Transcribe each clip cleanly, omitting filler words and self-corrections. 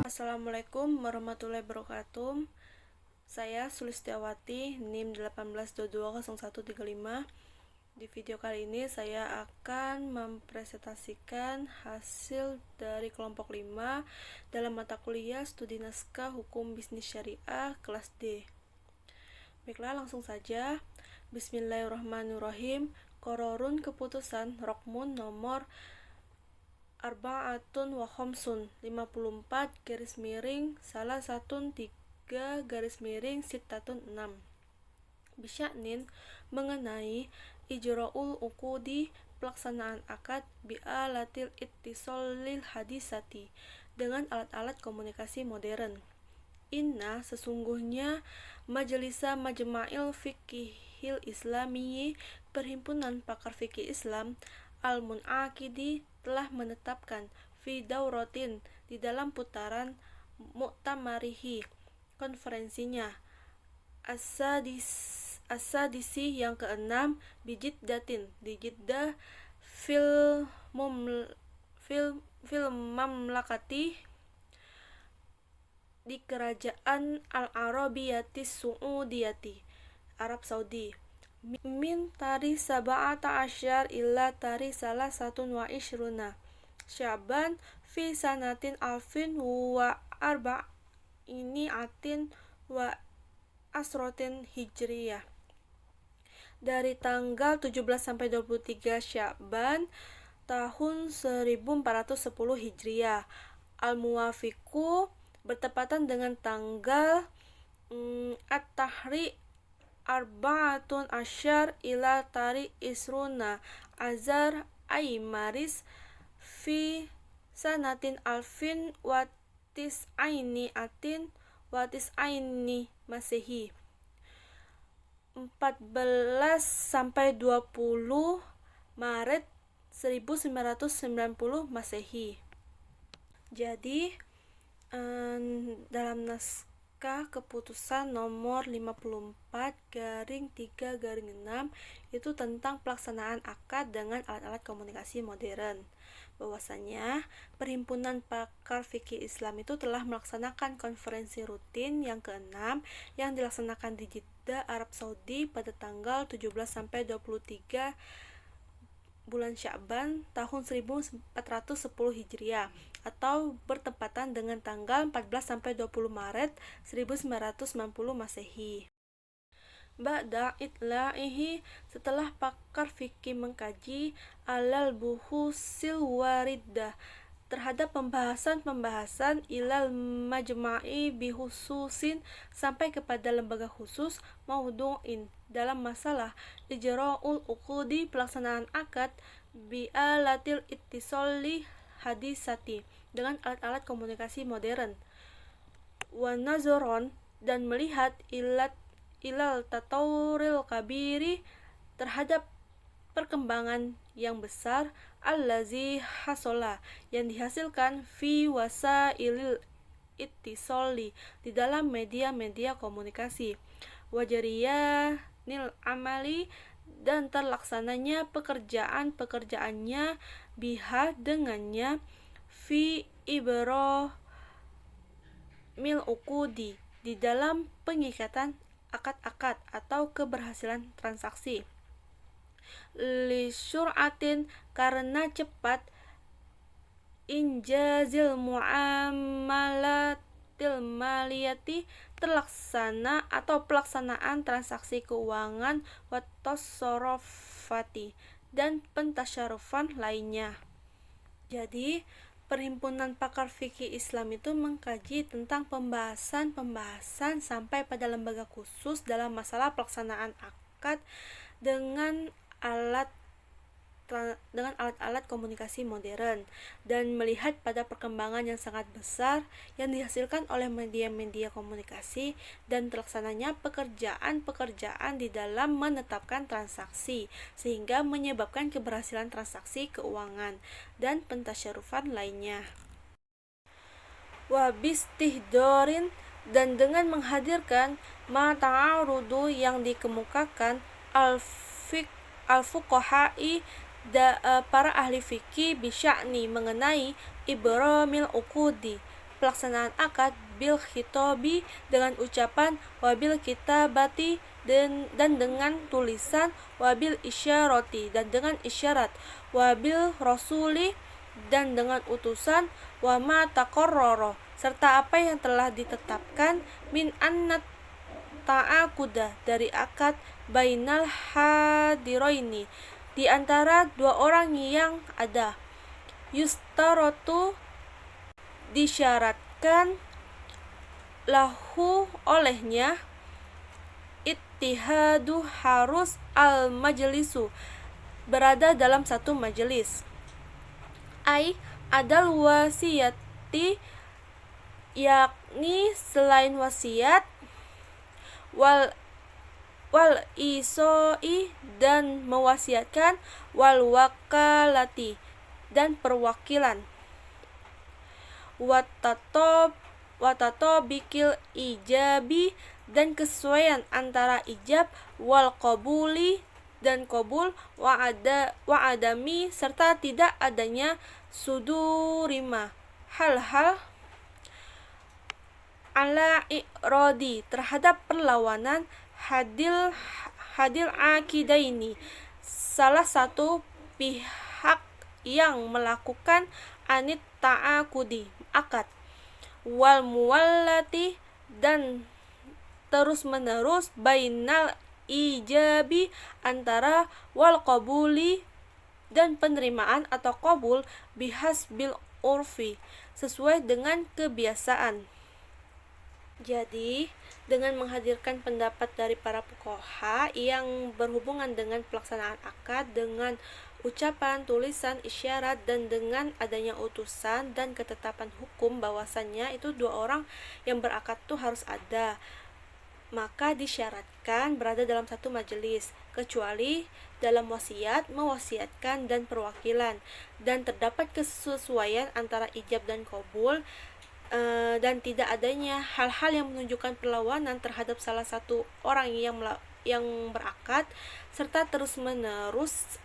Assalamualaikum warahmatullahi wabarakatuh. Saya Sulistiawati, NIM 18220135. Di video kali ini saya akan mempresentasikan hasil dari kelompok 5 dalam mata kuliah Studi Naskah Hukum Bisnis Syariah kelas D. Baiklah, langsung saja. Bismillahirrahmanirrahim. Qororun, keputusan Rokmun nomor Arba'atun wa Khomsun 54 garis miring salah satun 3 garis miring sittatun 6 bisya'nin, mengenai ijra'ul uqudi, pelaksanaan akad, bi'alatil ittisolil hadisati, dengan alat-alat komunikasi modern. Inna, sesungguhnya, Majelisa Majma'il Fiqhil Islamiyyi, perhimpunan pakar fikih Islam, Al-Mun'aqidi, telah menetapkan fi dauratin, di dalam putaran mu'tamarihi, konferensinya, asadisi yang keenam, bijiddatin, di Jeddah, fil mamlakati, di kerajaan Al-Arabiyatis Su'udiyati, Arab Saudi, min tarikh sab'ata asyar ila tarikh salah satun wa ishruna Sya'ban fi sanatin alfin wa arba'ini atin wa asrotin hijriyah, dari tanggal 17 sampai 23 Sya'ban tahun 1410 Hijriyah, al-muwafiqu, bertepatan dengan tanggal at-tahri arba'atun asyar ila tarik isruna azar ay maris fi sanatin alfin watis aini atin watis aini masehi, 14 sampai 20 Maret 1990 Masehi. Jadi dalam naskah keputusan nomor 54 garing 3 garing 6 itu tentang pelaksanaan akad dengan alat-alat komunikasi modern, bahwasanya Perhimpunan Pakar Fikih Islam itu telah melaksanakan konferensi rutin yang ke-6 yang dilaksanakan di Jeddah, Arab Saudi pada tanggal 17 sampai 23 bulan Sya'ban tahun 1410 Hijriah, atau bertepatan dengan tanggal 14 sampai 20 Maret 1990 Masehi. Ba'da itla'ihi, setelah pakar fikih mengkaji alal buhusil wariddah, terhadap pembahasan-pembahasan ilal majma'i bihususin, sampai kepada lembaga khusus maudu'in, dalam masalah ijra'ul uqudi, pelaksanaan akad, bi'alatil ittisoli hadisati, dengan alat-alat komunikasi modern, wa nazoron, dan melihat ilal tatawuril kabiri, terhadap perkembangan yang besar, allazi hasola, yang dihasilkan fi wasailil ittisoli, di dalam media-media komunikasi, wajariyah amali, dan terlaksananya pekerjaannya biha, dengannya, fi ibroh mil uqudi, di dalam pengikatan akad-akad atau keberhasilan transaksi, li syur'atin, karena cepat, injazil muamalatil maliyati, terlaksana atau pelaksanaan transaksi keuangan, watassorofati, dan pentasyarufan lainnya. Jadi Perhimpunan Pakar Fikih Islam itu mengkaji tentang pembahasan sampai pada lembaga khusus dalam masalah pelaksanaan akad dengan alat-alat komunikasi modern, dan melihat pada perkembangan yang sangat besar yang dihasilkan oleh media-media komunikasi, dan terlaksananya pekerjaan di dalam menetapkan transaksi sehingga menyebabkan keberhasilan transaksi keuangan dan pentasyarufan lainnya. wa bistihdorin, dan dengan menghadirkan ma ta'arudu yang dikemukakan al-fuqaha'i para ahli fikih bisya'ni mengenai ibramil uqudi pelaksanaan akad bil khitobi dengan ucapan wabil kitabati dan dengan tulisan wabil isyarati dan dengan isyarat wabil rasuli dan dengan utusan wa ma taqarrara serta apa yang telah ditetapkan min annat ta'akuda dari akad bainal hadiroini di antara dua orang yang ada yustarotu disyaratkan lahu olehnya ittihadu harus al-majlisu berada dalam satu majelis ai adal wasiyati yakni selain wasiat wal isoi dan mewasiatkan wal wakalati dan perwakilan watatobikil ijabi dan kesesuaian antara ijab wal qabuli dan qabul wa adami serta tidak adanya sudurima hal-hal ala i'rodi terhadap perlawanan hadil akidaini salah satu pihak yang melakukan anit ta'akudi akad wal muwallati dan terus menerus bainal ijabi antara wal qabuli dan penerimaan atau qabul bihas bil urfi sesuai dengan kebiasaan. Jadi dengan menghadirkan pendapat dari para fuqaha yang berhubungan dengan pelaksanaan akad dengan ucapan, tulisan, isyarat dan dengan adanya utusan dan ketetapan hukum bahwasannya itu dua orang yang berakad tuh harus ada, maka disyaratkan berada dalam satu majelis kecuali dalam wasiat, mewasiatkan dan perwakilan dan terdapat kesesuaian antara ijab dan qabul dan tidak adanya hal-hal yang menunjukkan perlawanan terhadap salah satu orang yang berakad serta terus-menerus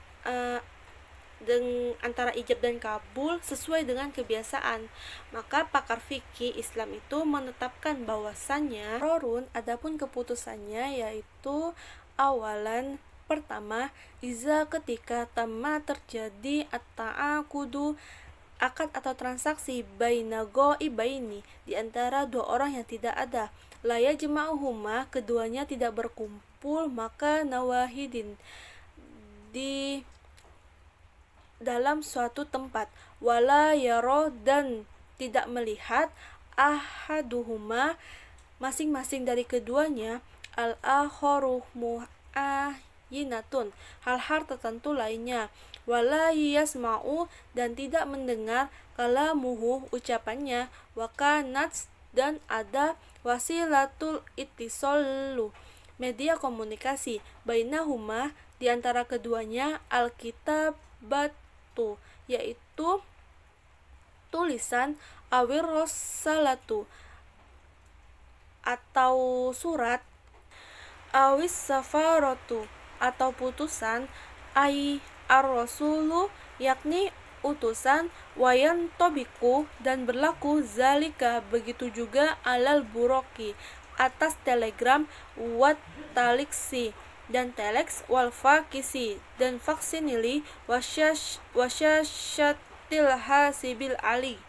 antara ijab dan kabul sesuai dengan kebiasaan, maka pakar fikih Islam itu menetapkan bahwasannya rorun adapun keputusannya yaitu awalan pertama iza ketika tamma terjadi at-ta'aqudu akad atau transaksi baina ghaibaini di antara dua orang yang tidak ada la yajma'uhuma keduanya tidak berkumpul maka nawahidin di dalam suatu tempat wala yaro dan tidak melihat ahaduhuma masing-masing dari keduanya al-akharu mu'ayyinatun hal-hal tertentu lainnya wala yasma'u dan tidak mendengar kalamuhu ucapannya wakanat dan ada wasilatul ittisalu media komunikasi bainahuma di antara keduanya al-kitabatu yaitu tulisan awir rosalatu atau surat awis safaratu atau putusan ai ar-rasulu yakni utusan wayan tobiku dan berlaku zalika begitu juga alal buroki atas telegram wat taliksi dan telex wal fakisi dan faksinili wasyasyatil hasibil ali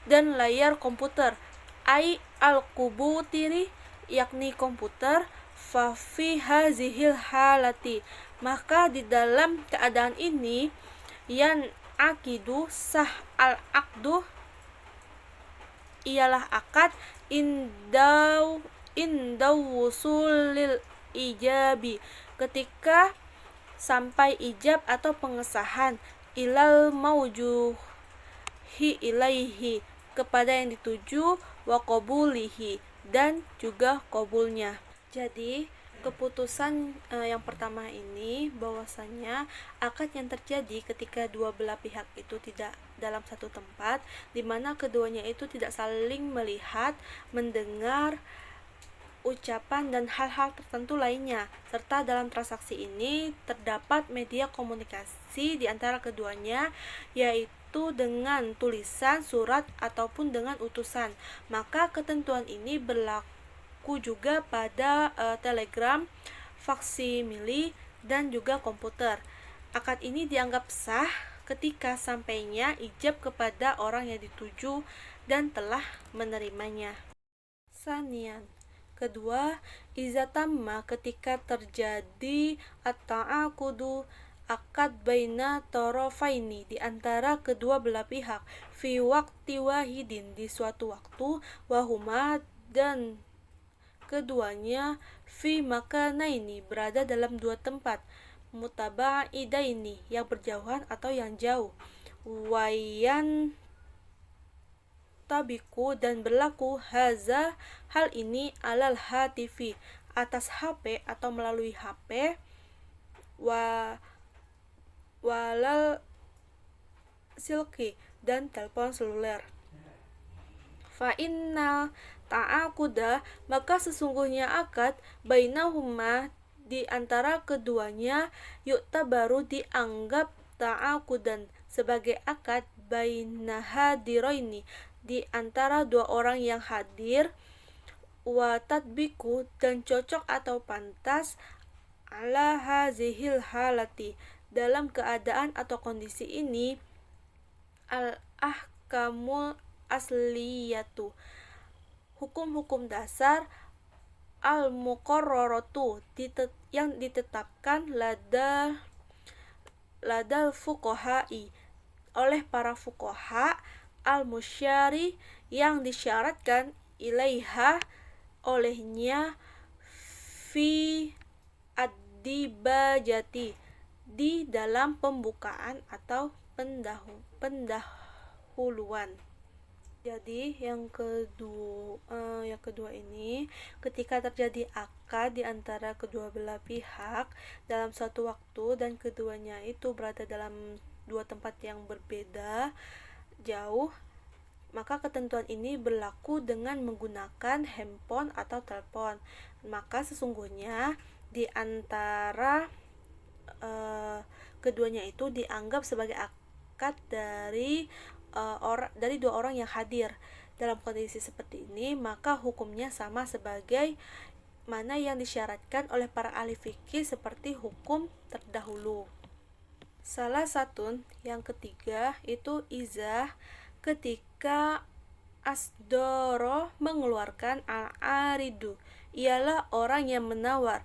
dan layar komputer ai al-kubutiri yakni komputer fa fi hazihil halati maka di dalam keadaan ini yan akidu sah al-aqdu ialah akad indau wusulil ijabi ketika sampai ijab atau pengesahan ilal maujuhi ilaihi kepada yang dituju wa qabulihi dan juga qabulnya. Jadi Keputusan yang pertama ini bahwasanya akad yang terjadi ketika dua belah pihak itu tidak dalam satu tempat, di mana keduanya itu tidak saling melihat, mendengar ucapan dan hal-hal tertentu lainnya, serta dalam transaksi ini terdapat media komunikasi di antara keduanya, yaitu dengan tulisan, surat, ataupun dengan utusan. Maka ketentuan ini berlaku juga pada telegram, faksimili, dan juga komputer. Akad ini dianggap sah ketika sampainya ijab kepada orang yang dituju dan telah menerimanya. Sanian, kedua, iza tamma ketika terjadi at-ta'aqudu akad baina tarafaini di antara kedua belah pihak fi waqti wahidin di suatu waktu wahuma dan keduanya fi makanaini berada dalam dua tempat mutabaidaini yang berjauhan atau yang jauh wayan tabiku dan berlaku haza hal ini alal hatifi atas HP atau melalui HP walal silki dan telepon seluler. Fa inna ta'aquda maka sesungguhnya akad bainahuma di antara keduanya baru dianggap ta'aqudan sebagai akad bainahadiroini di antara dua orang yang hadir wa tadbiku dan cocok atau pantas ala hazihil halati dalam keadaan atau kondisi ini al ahkamul asliyatu hukum-hukum dasar al muqarraratu yang ditetapkan ladal fuqaha'i oleh para fuqaha al-musyari yang disyaratkan ilaiha olehnya fi ad-dibajati di dalam pembukaan atau pendahuluan. Jadi yang kedua ini ketika terjadi akad di antara kedua belah pihak dalam suatu waktu dan keduanya itu berada dalam dua tempat yang berbeda jauh, maka ketentuan ini berlaku dengan menggunakan handphone atau telepon. Maka sesungguhnya di antara keduanya itu dianggap sebagai akad dari dua orang yang hadir. Dalam kondisi seperti ini, maka hukumnya sama sebagai mana yang disyaratkan oleh para ahli fikih seperti hukum terdahulu. Salah satu yang ketiga itu izah ketika asdoro mengeluarkan al-aridu ialah orang yang menawar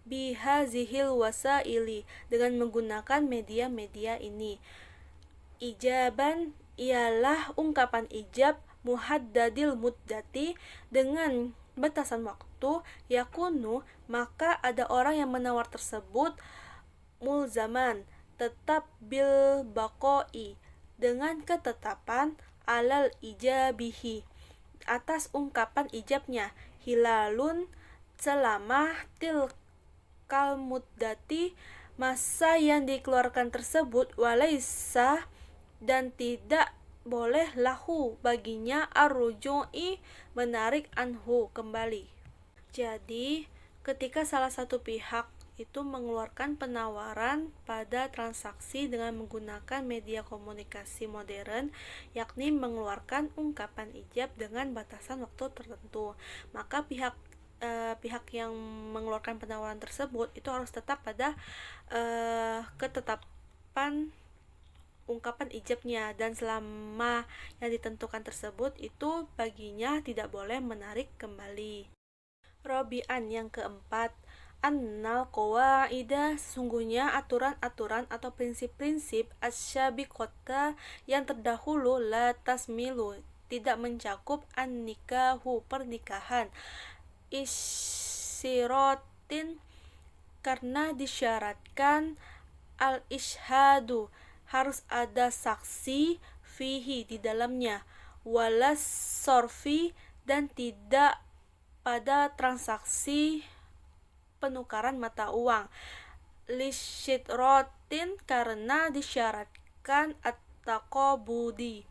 bihazihil wasaili dengan menggunakan media-media ini. Ijaban ialah ungkapan ijab muhaddadil muddati dengan batasan waktu yakunu maka ada orang yang menawar tersebut mulzaman tetap bil baqoi dengan ketetapan alal ijabihi atas ungkapan ijabnya hilalun selama tilkal muddati masa yang dikeluarkan tersebut walaisa dan tidak boleh lahu baginya arruju'i menarik anhu kembali. Jadi ketika salah satu pihak itu mengeluarkan penawaran pada transaksi dengan menggunakan media komunikasi modern, yakni mengeluarkan ungkapan ijab dengan batasan waktu tertentu, maka pihak yang mengeluarkan penawaran tersebut itu harus tetap pada ketetapan ungkapan ijabnya, dan selama yang ditentukan tersebut itu baginya tidak boleh menarik kembali. Robian yang keempat, annal qawaida sesungguhnya aturan-aturan atau prinsip-prinsip asyabiqata yang terdahulu la tasmilu tidak mencakup an-nikahu pernikahan isyiratin karena disyaratkan al-ishhadu harus ada saksi fihi di dalamnya walas sorfi dan tidak pada transaksi penukaran mata uang. Lisyitrotin karena disyaratkan at-taqabudi,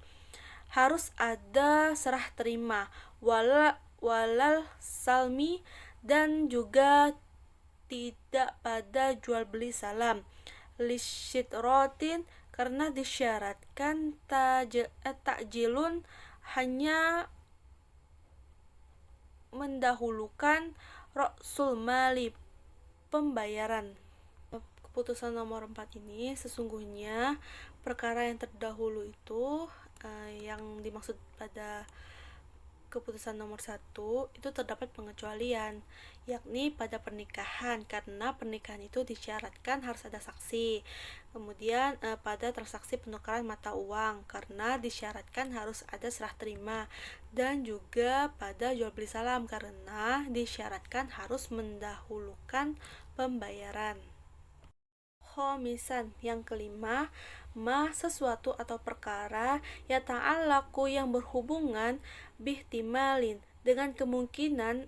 harus ada serah terima, walal salmi, dan juga tidak pada jual beli salam. Lisyitrotin karena disyaratkan takjilun, hanya mendahulukan ra'sul mali, pembayaran. Keputusan nomor 4 ini sesungguhnya perkara yang terdahulu itu yang dimaksud pada keputusan nomor 1 itu terdapat pengecualian, yakni pada pernikahan, karena pernikahan itu disyaratkan harus ada saksi. Kemudian pada transaksi penukaran mata uang, karena disyaratkan harus ada serah terima, dan juga pada jual beli salam, karena disyaratkan harus mendahulukan pembayaran. Khomisan, yang kelima, sesuatu atau perkara ya ta'allaqu, yang berhubungan bihtimalin, dengan kemungkinan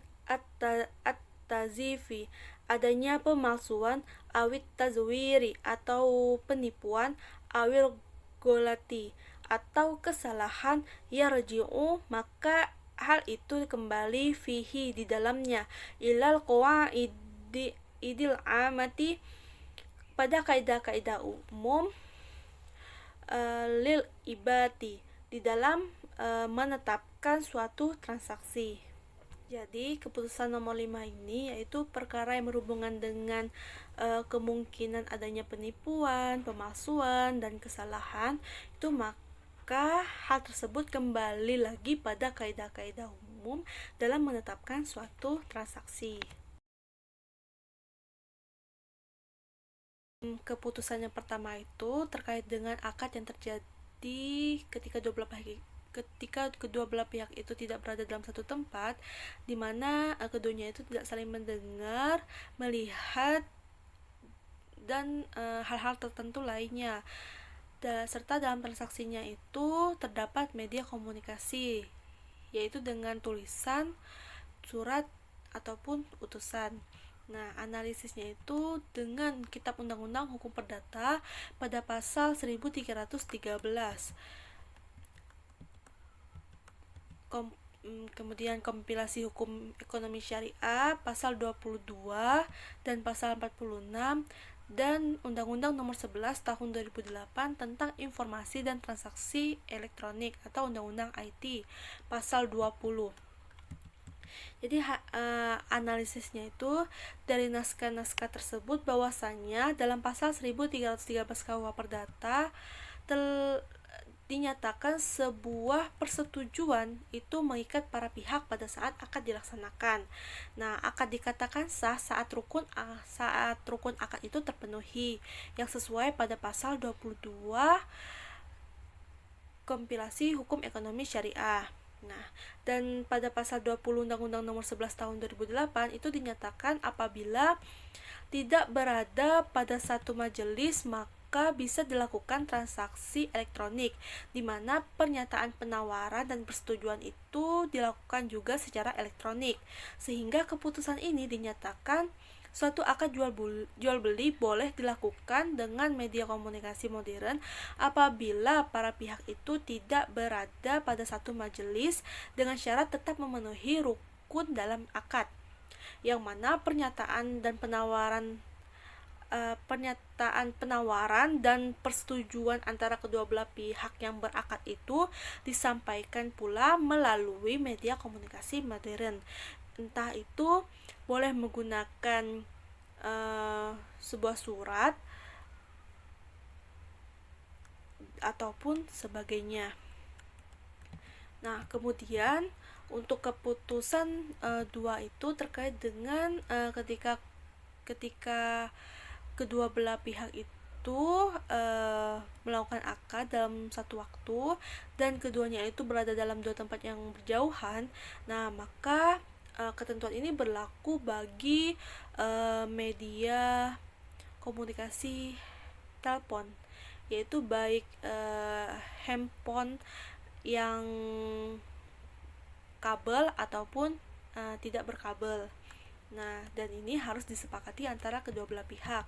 at-tazifi, adanya pemalsuan, awit tazwiri, atau penipuan, awil golati, atau kesalahan, yarji'u, maka hal itu kembali fihi, di dalamnya, ilal qawaidi idil amati, pada kaidah-kaidah umum lil ibati, di dalam menetapkan suatu transaksi. Jadi keputusan nomor 5 ini yaitu perkara yang berhubungan dengan kemungkinan adanya penipuan, pemalsuan, dan kesalahan, itu maka hal tersebut kembali lagi pada kaidah-kaidah umum dalam menetapkan suatu transaksi. Keputusan yang pertama itu terkait dengan akad yang terjadi ketika kedua belah pihak itu tidak berada dalam satu tempat, di mana keduanya itu tidak saling mendengar, melihat, dan hal-hal tertentu lainnya. Serta dalam transaksinya itu terdapat media komunikasi, yaitu dengan tulisan, surat, ataupun utusan. Nah, analisisnya itu dengan Kitab Undang-Undang Hukum Perdata pada pasal 1313. Kemudian kompilasi hukum ekonomi syariah pasal 22 dan pasal 46, dan Undang-Undang Nomor 11 Tahun 2008 tentang Informasi dan Transaksi Elektronik atau Undang-Undang IT pasal 20. Jadi analisisnya itu dari naskah-naskah tersebut bahwasanya dalam pasal 1313 KUH Perdata dinyatakan sebuah persetujuan itu mengikat para pihak pada saat akad dilaksanakan. Nah, akad dikatakan sah saat rukun akad itu terpenuhi, yang sesuai pada pasal 22 kompilasi hukum ekonomi syariah. Nah, dan pada pasal 20 Undang-Undang Nomor 11 Tahun 2008 itu dinyatakan apabila tidak berada pada satu majelis maka bisa dilakukan transaksi elektronik, di mana pernyataan penawaran dan persetujuan itu dilakukan juga secara elektronik, sehingga keputusan ini dinyatakan suatu akad jual beli boleh dilakukan dengan media komunikasi modern apabila para pihak itu tidak berada pada satu majelis dengan syarat tetap memenuhi rukun dalam akad, yang mana pernyataan penawaran dan persetujuan antara kedua belah pihak yang berakad itu disampaikan pula melalui media komunikasi modern, entah itu boleh menggunakan sebuah surat ataupun sebagainya. Nah, kemudian untuk keputusan 2 itu terkait dengan ketika kedua belah pihak itu melakukan akad dalam satu waktu dan keduanya itu berada dalam dua tempat yang berjauhan. Nah, maka ketentuan ini berlaku bagi media komunikasi telepon, yaitu baik handphone yang kabel ataupun tidak berkabel. Nah, dan ini harus disepakati antara kedua belah pihak.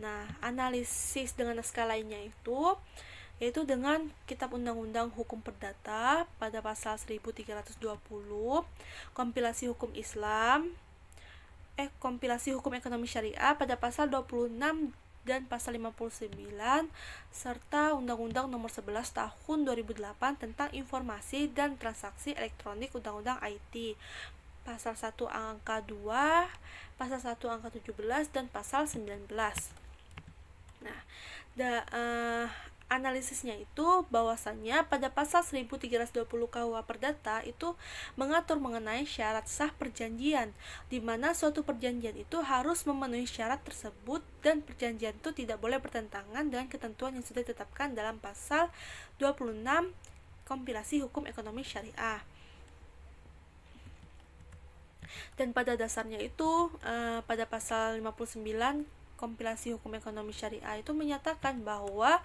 Nah, analisis dengan naskah lainnya itu yaitu dengan Kitab Undang-Undang Hukum Perdata pada pasal 1320, kompilasi hukum ekonomi syariah pada pasal 26 dan pasal 59, serta Undang-Undang Nomor 11 Tahun 2008 tentang Informasi dan Transaksi Elektronik Undang-Undang IT, pasal 1 angka 2, pasal 1 angka 17, dan pasal 19. Nah, analisisnya itu bahwasannya pada pasal 1320 KUH Perdata itu mengatur mengenai syarat sah perjanjian, di mana suatu perjanjian itu harus memenuhi syarat tersebut dan perjanjian itu tidak boleh bertentangan dengan ketentuan yang sudah ditetapkan dalam pasal 26 kompilasi hukum ekonomi syariah. Dan pada dasarnya itu pada pasal 59 kompilasi hukum ekonomi syariah itu menyatakan bahwa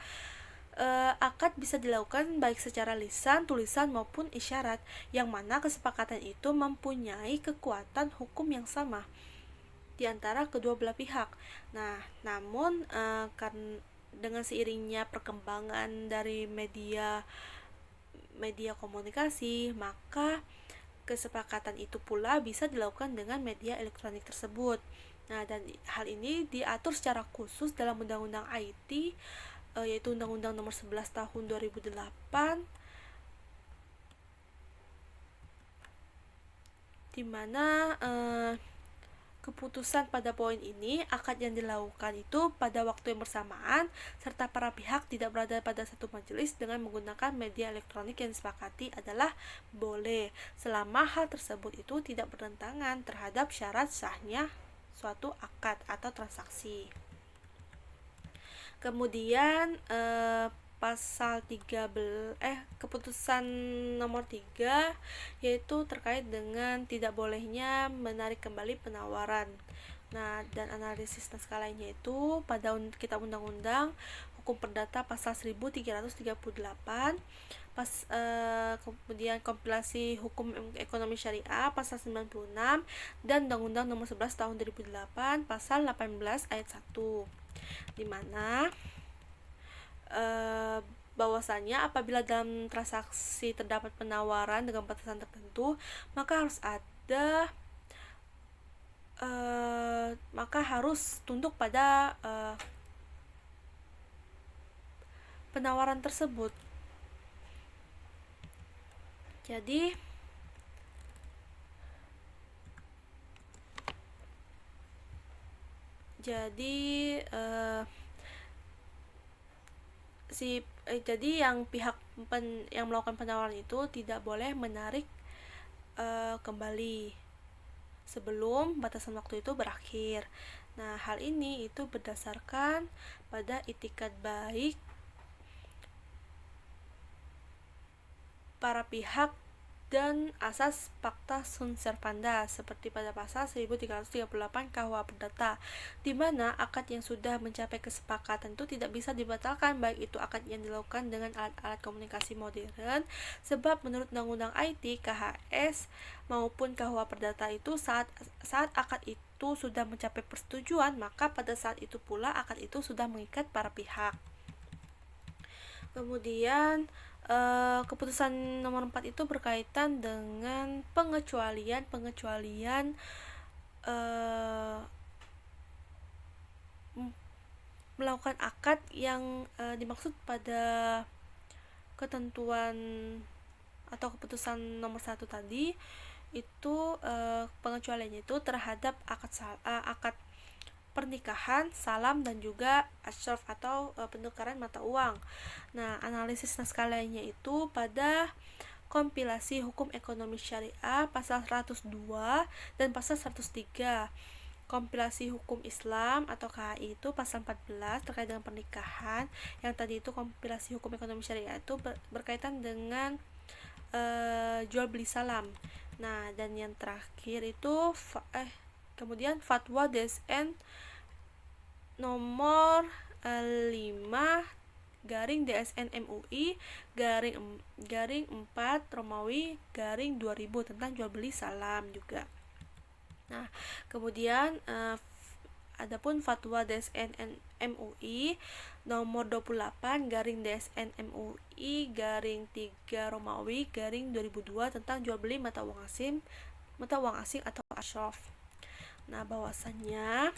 akad bisa dilakukan baik secara lisan, tulisan maupun isyarat, yang mana kesepakatan itu mempunyai kekuatan hukum yang sama di antara kedua belah pihak. Nah, namun karena dengan seiringnya perkembangan dari media komunikasi, maka kesepakatan itu pula bisa dilakukan dengan media elektronik tersebut. Nah, dan hal ini diatur secara khusus dalam Undang-Undang IT, yaitu Undang-Undang Nomor 11 Tahun 2008, di mana keputusan pada poin ini akad yang dilakukan itu pada waktu yang bersamaan serta para pihak tidak berada pada satu majelis dengan menggunakan media elektronik yang disepakati adalah boleh selama hal tersebut itu tidak bertentangan terhadap syarat sahnya suatu akad atau transaksi. Kemudian pasal 13 keputusan nomor 3 yaitu terkait dengan tidak bolehnya menarik kembali penawaran. Nah, dan analisis naskah lainnya itu pada Kitab Undang-Undang Hukum Perdata pasal 1338, kemudian kompilasi hukum ekonomi syariah pasal 96, dan Undang-Undang Nomor 11 Tahun 2008 pasal 18 ayat 1, di mana bahwasanya apabila dalam transaksi terdapat penawaran dengan batasan tertentu, maka harus tunduk pada penawaran tersebut. Jadi yang pihak yang melakukan penawaran itu tidak boleh menarik kembali sebelum batasan waktu itu berakhir. Nah, hal ini itu berdasarkan pada itikat baik para pihak dan asas Pacta Sunt Servanda seperti pada pasal 1338 KUH Perdata, di mana akad yang sudah mencapai kesepakatan itu tidak bisa dibatalkan, baik itu akad yang dilakukan dengan alat-alat komunikasi modern, sebab menurut Undang-Undang IT, KHS maupun KUH Perdata itu saat akad itu sudah mencapai persetujuan, maka pada saat itu pula akad itu sudah mengikat para pihak. Kemudian keputusan nomor 4 itu berkaitan dengan pengecualian melakukan akad yang dimaksud pada ketentuan atau keputusan nomor 1 tadi itu pengecualiannya itu terhadap akad pernikahan, salam, dan juga asyaf atau penukaran mata uang. Nah, analisis naskah lainnya itu pada kompilasi hukum ekonomi syariah pasal 102 dan pasal 103. Kompilasi hukum Islam atau KHI itu pasal 14 terkait dengan pernikahan. Yang tadi itu kompilasi hukum ekonomi syariah itu berkaitan dengan jual beli salam. Nah, dan yang terakhir itu kemudian fatwa DSN nomor 5 garing DSN MUI garing 4 Romawi garing 2000 tentang jual beli salam juga. Nah, kemudian adapun fatwa DSN MUI nomor 28 garing DSN MUI garing 3 Romawi garing 2002 tentang jual beli mata uang asing atau asyraf. Nah, bahwasannya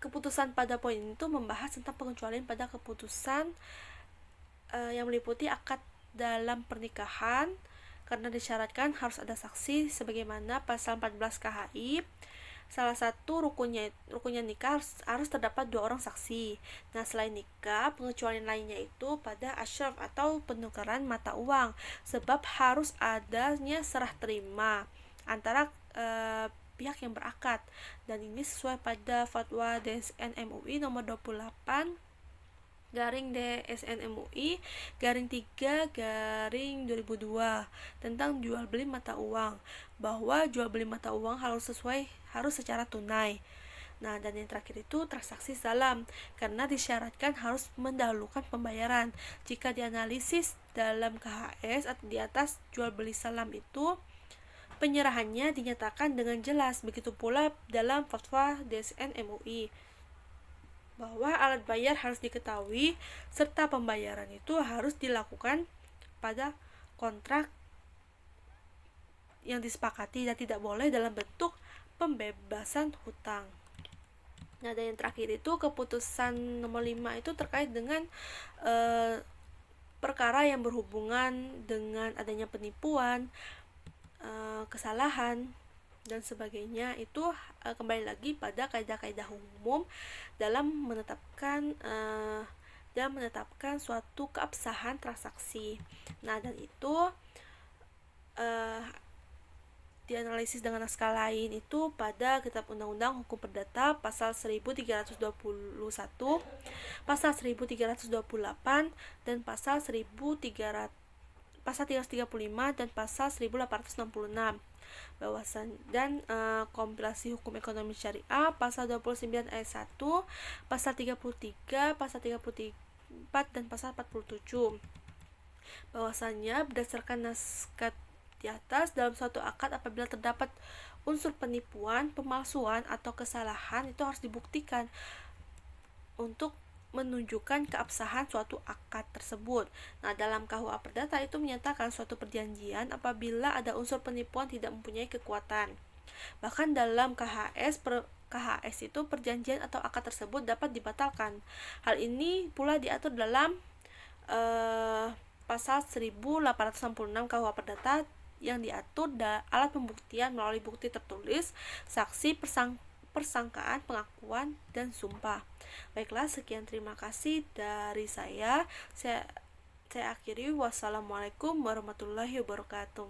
keputusan pada poin itu membahas tentang pengecualian pada keputusan yang meliputi akad dalam pernikahan karena disyaratkan harus ada saksi sebagaimana pasal 14 KHI. Salah satu rukunnya nikah harus terdapat 2 orang saksi. Nah, selain nikah, pengecualian lainnya itu pada asyraf atau penukaran mata uang, sebab harus adanya serah terima antara pihak yang berakad, dan ini sesuai pada fatwa DSN MUI nomor 28 garing DSN MUI garing 3 garing 2002 tentang jual beli mata uang, bahwa jual beli mata uang harus secara tunai. Nah, dan yang terakhir itu transaksi salam, karena disyaratkan harus mendahulukan pembayaran. Jika dianalisis dalam KHS atau di atas jual beli salam itu penyerahannya dinyatakan dengan jelas. Begitu pula dalam fatwa DSN MUI bahwa alat bayar harus diketahui serta pembayaran itu harus dilakukan pada kontrak yang disepakati dan tidak boleh dalam bentuk pembebasan hutang. Nah, dan yang terakhir itu keputusan nomor 5 itu terkait dengan perkara yang berhubungan dengan adanya penipuan, kesalahan dan sebagainya. Itu kembali lagi pada kaidah-kaidah umum dalam menetapkan suatu keabsahan transaksi. Nah, dan itu dianalisis dengan naskah lain itu pada Kitab Undang-Undang Hukum Perdata pasal 1321, pasal 1328 dan pasal 335 dan pasal 1866. Dan kompilasi hukum ekonomi syariah pasal 29 ayat 1, pasal 33, pasal 34 dan pasal 47. Bahwasannya berdasarkan naskah di atas, dalam suatu akad apabila terdapat unsur penipuan, pemalsuan atau kesalahan, itu harus dibuktikan untuk menunjukkan keabsahan suatu akad tersebut. Nah, dalam KUA Perdata itu menyatakan suatu perjanjian apabila ada unsur penipuan tidak mempunyai kekuatan. Bahkan dalam KHS itu perjanjian atau akad tersebut dapat dibatalkan. Hal ini pula diatur dalam pasal 1866 KUH Perdata yang diatur alat pembuktian melalui bukti tertulis, saksi, persangkaan, pengakuan, dan sumpah. Baiklah, sekian, terima kasih dari saya. Saya akhiri. Wassalamualaikum warahmatullahi wabarakatuh.